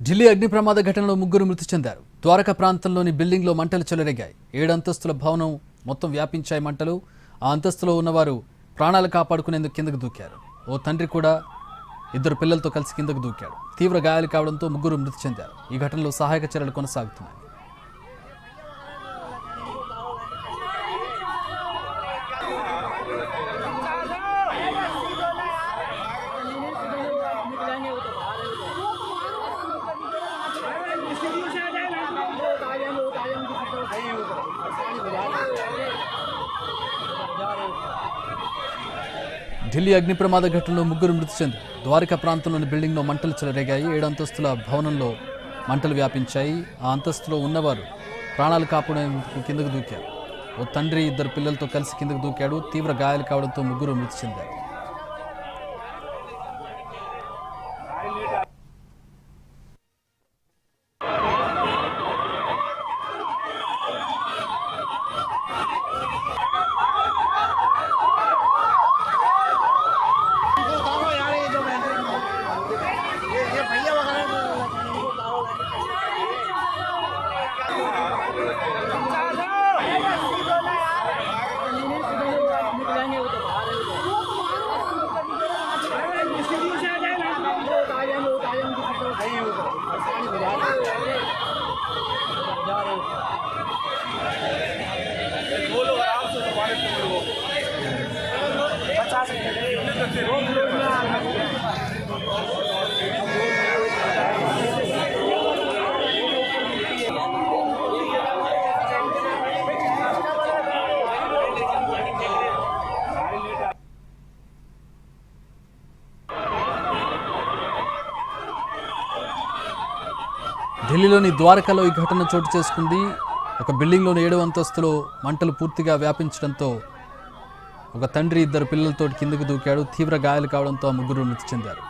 ఢిల్లీ అగ్ని ప్రమాద ఘటనలో ముగ్గురు మృతి చెందారు. ద్వారకా ప్రాంతంలోని బిల్డింగ్లో మంటలు చెలరేగాయి. 7 అంతస్తుల భవనం మొత్తం వ్యాపించాయి మంటలు. ఆ అంతస్తులో ఉన్నవారు ప్రాణాలు కాపాడుకునేందుకు కిందకు దూకారు. ఓ తండ్రి కూడా 2 పిల్లలతో కలిసి కిందకు దూకాడు. తీవ్ర గాయాలు కావడంతో ముగ్గురు మృతి చెందారు. ఈ ఘటనలో సహాయక చర్యలు కొనసాగుతున్నాయి. ఢిల్లీ అగ్ని ప్రమాద ఘటనలో ముగ్గురు మృతి చెందారు. ద్వారకా ప్రాంతంలోని బిల్డింగ్లో మంటలు చెలరేగాయి. 7 అంతస్తుల భవనంలో మంటలు వ్యాపించాయి. ఆ అంతస్తులో ఉన్నవారు ప్రాణాలు కాపాడేందుకు కిందకు దూకారు. ఓ తండ్రి 2 పిల్లలతో కలిసి కిందకు దూకాడు. తీవ్ర గాయాలు కావడంతో ముగ్గురు మృతి చెందారు. ఢిల్లీలోని ద్వారకాలో ఈ ఘటన చోటు చేసుకుంది. ఒక బిల్డింగ్లోని 7వ అంతస్తులో మంటలు పూర్తిగా వ్యాపించడంతో ఒక తండ్రి 2 పిల్లలతో కిందకు దూకాడు. తీవ్ర గాయాలు కావడంతో ఆ ముగ్గురు మృతి చెందారు.